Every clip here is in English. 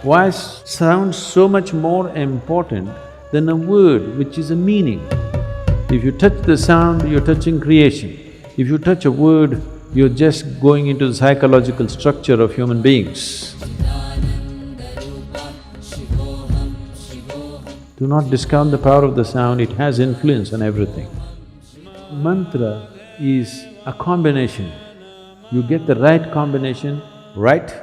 Why sound so much more important than a word which is a meaning? If you touch the sound, you're touching creation. If you touch a word, you're just going into the psychological structure of human beings. Do not discount the power of the sound, it has influence on everything. Mantra is a combination. You get the right combination, right,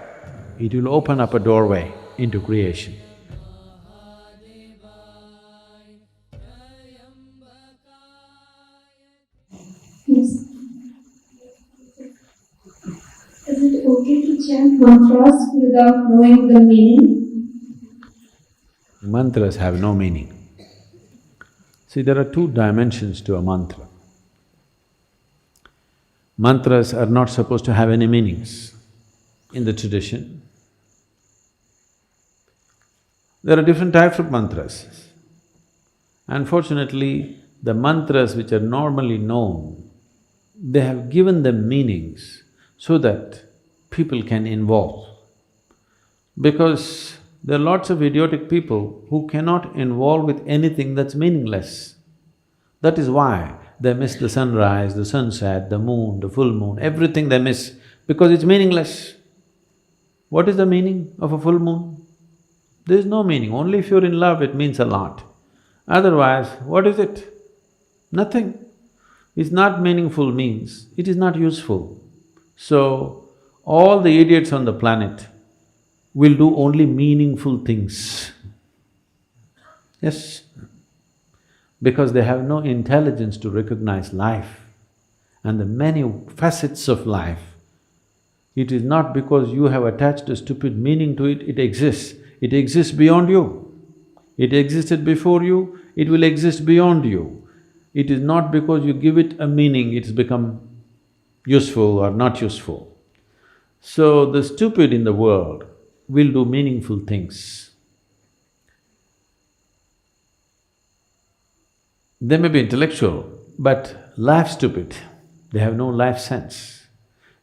it will open up a doorway into creation. Yes. Is it okay to chant mantras without knowing the meaning? Mantras have no meaning. See, there are two dimensions to a mantra. Mantras are not supposed to have any meanings in the tradition. There are different types of mantras. Unfortunately, the mantras which are normally known, they have given them meanings so that people can involve. Because there are lots of idiotic people who cannot involve with anything that's meaningless. That is why they miss the sunrise, the sunset, the moon, the full moon, everything they miss because it's meaningless. What is the meaning of a full moon? There is no meaning, only if you're in love it means a lot. Otherwise, what is it? Nothing. It's not meaningful means it is not useful. So, all the idiots on the planet will do only meaningful things. Yes, because they have no intelligence to recognize life and the many facets of life. It is not because you have attached a stupid meaning to it, it exists. It exists beyond you. It existed before you, it will exist beyond you. It is not because you give it a meaning, it's become useful or not useful. So the stupid in the world will do meaningful things. They may be intellectual, but life stupid, they have no life sense.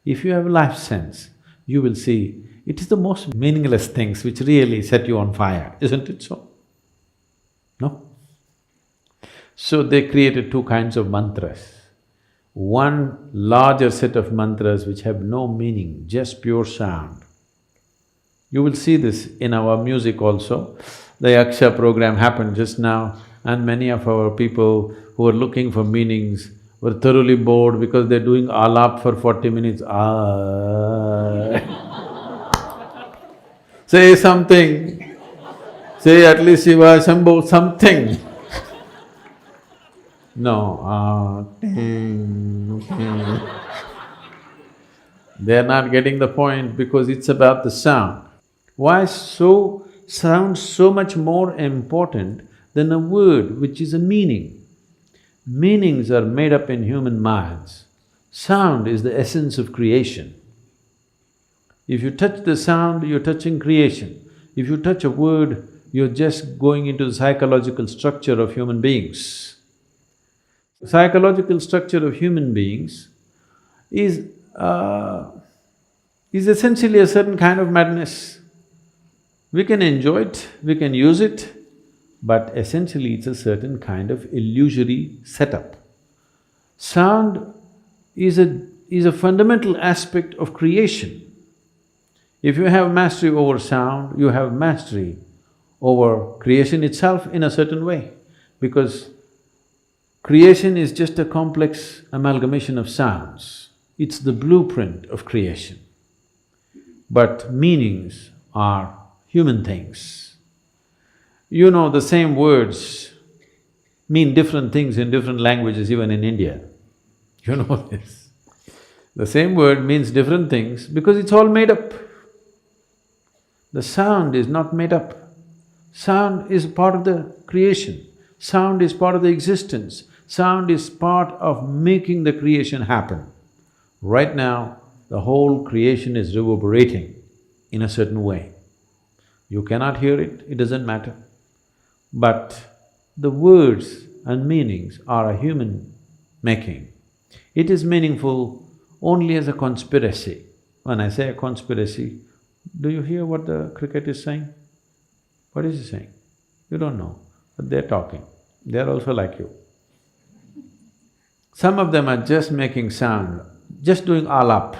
If you have life sense, you will see it is the most meaningless things which really set you on fire, isn't it so? No? So they created two kinds of mantras. One larger set of mantras which have no meaning, just pure sound. You will see this in our music also. The Yaksha program happened just now and many of our people who are looking for meanings were thoroughly bored because they're doing alap for 40 minutes, Say something, say at least Shiva, Shambho, something. No, They're not getting the point because it's about the sound. Why sound so much more important than a word which is a meaning? Meanings are made up in human minds. Sound is the essence of creation. If you touch the sound, you're touching creation. If you touch a word, you're just going into the psychological structure of human beings. Psychological structure of human beings is essentially a certain kind of madness. We can enjoy it, we can use it, but essentially it's a certain kind of illusory setup. Sound is a fundamental aspect of creation. If you have mastery over sound, you have mastery over creation itself in a certain way, because creation is just a complex amalgamation of sounds. It's the blueprint of creation. But meanings are human things. You know, the same words mean different things in different languages, even in India. You know this. The same word means different things because it's all made up. The sound is not made up. Sound is part of the creation. Sound is part of the existence. Sound is part of making the creation happen. Right now, the whole creation is reverberating in a certain way. You cannot hear it, it doesn't matter. But the words and meanings are a human making. It is meaningful only as a conspiracy. When I say a conspiracy, do you hear what the cricket is saying? What is he saying? You don't know, but they're talking. They're also like you. Some of them are just making sound, just doing alap,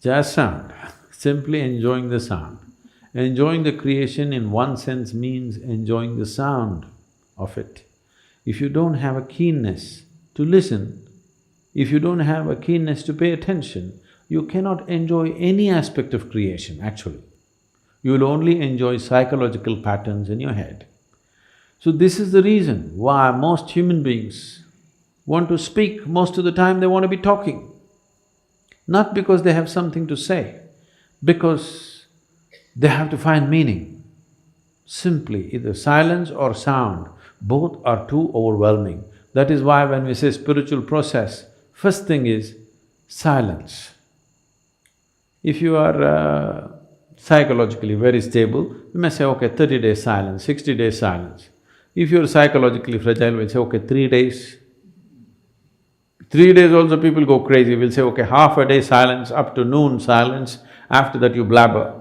just sound, simply enjoying the sound. Enjoying the creation in one sense means enjoying the sound of it. If you don't have a keenness to listen, if you don't have a keenness to pay attention, you cannot enjoy any aspect of creation, actually. You will only enjoy psychological patterns in your head. So this is the reason why most human beings want to speak, most of the time they want to be talking. Not because they have something to say, because they have to find meaning. Simply, either silence or sound, both are too overwhelming. That is why when we say spiritual process, first thing is silence. If you are psychologically very stable, you may say, okay, 30 days silence, 60 days silence. If you're psychologically fragile, we'll say, okay, 3 days. 3 days also people go crazy, we'll say, okay, half a day silence, up to noon silence, after that you blabber.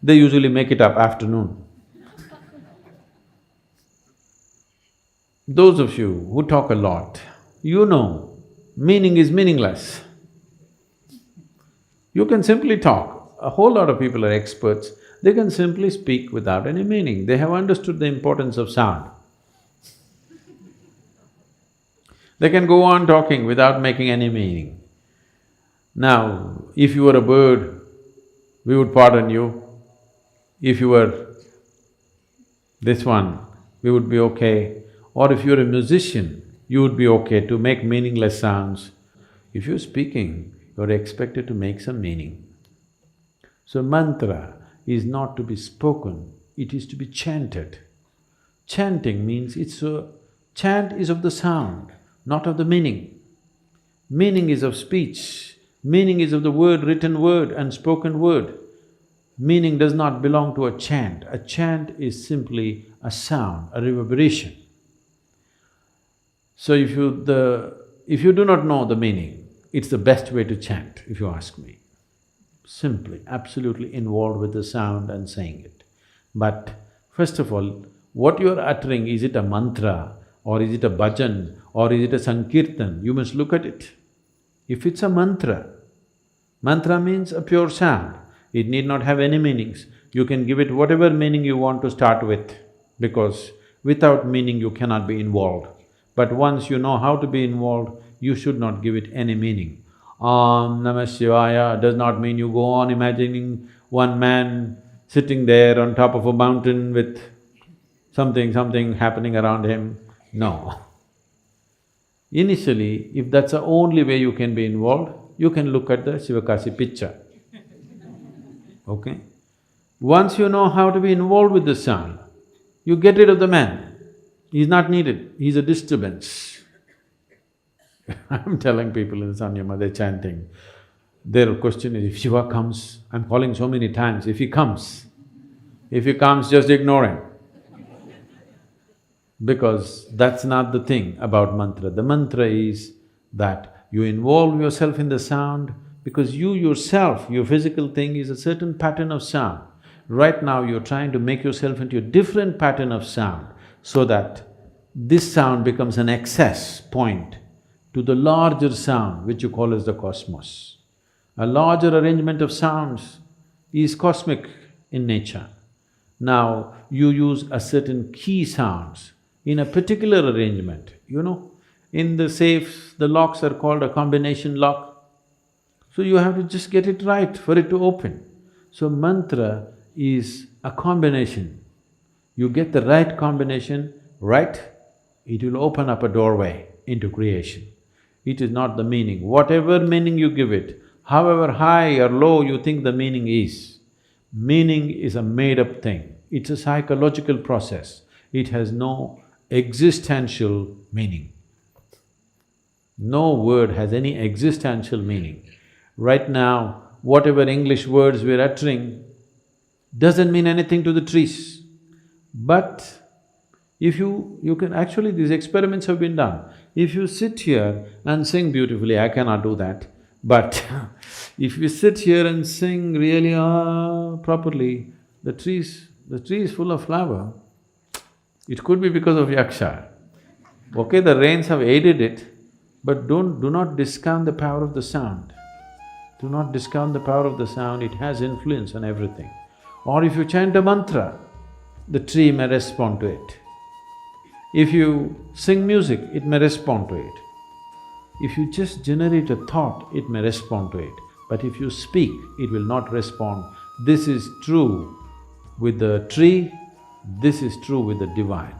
They usually make it up afternoon. Those of you who talk a lot, you know, meaning is meaningless. You can simply talk. A whole lot of people are experts, they can simply speak without any meaning. They have understood the importance of sound. They can go on talking without making any meaning. Now, if you were a bird, we would pardon you. If you were this one, we would be okay. Or if you're a musician, you would be okay to make meaningless sounds. If you're speaking, you're expected to make some meaning. So mantra is not to be spoken, it is to be chanted. Chanting means chant is of the sound, not of the meaning. Meaning is of speech, meaning is of the word, written word and spoken word. Meaning does not belong to a chant. A chant is simply a sound, a reverberation. So if you do not know the meaning, it's the best way to chant, if you ask me. Simply, absolutely involved with the sound and saying it. But first of all, what you are uttering, is it a mantra or is it a bhajan or is it a sankirtan? You must look at it. If it's a mantra, mantra means a pure sound. It need not have any meanings. You can give it whatever meaning you want to start with, because without meaning you cannot be involved. But once you know how to be involved, you should not give it any meaning. Om Namah Shivaya does not mean you go on imagining one man sitting there on top of a mountain with something happening around him. No. Initially, if that's the only way you can be involved, you can look at the Sivakasi picture. Okay? Once you know how to be involved with the sound, you get rid of the man. He's not needed, he's a disturbance. I'm telling people in Sanyama, they're chanting. Their question is, if Shiva comes, I'm calling so many times, if he comes, just ignore him. Because that's not the thing about mantra. The mantra is that you involve yourself in the sound, because you yourself, your physical thing is a certain pattern of sound. Right now you're trying to make yourself into a different pattern of sound, so that this sound becomes an access point to the larger sound which you call as the cosmos. A larger arrangement of sounds is cosmic in nature. Now, you use a certain key sounds in a particular arrangement, you know. In the safes, the locks are called a combination lock. So you have to just get it right for it to open. So mantra is a combination. You get the right combination right, it will open up a doorway into creation. It is not the meaning. Whatever meaning you give it, however high or low you think the meaning is a made-up thing. It's a psychological process. It has no existential meaning. No word has any existential meaning. Right now, whatever English words we're uttering doesn't mean anything to the trees. But if you can… actually these experiments have been done. If you sit here and sing beautifully, I cannot do that, but if you sit here and sing really properly, the tree is full of flower, it could be because of yaksha. Okay, the rains have aided it, but do not discount the power of the sound. Do not discount the power of the sound, it has influence on everything. Or if you chant a mantra, the tree may respond to it. If you sing music, it may respond to it. If you just generate a thought, it may respond to it. But if you speak, it will not respond. This is true with the tree, this is true with the divine.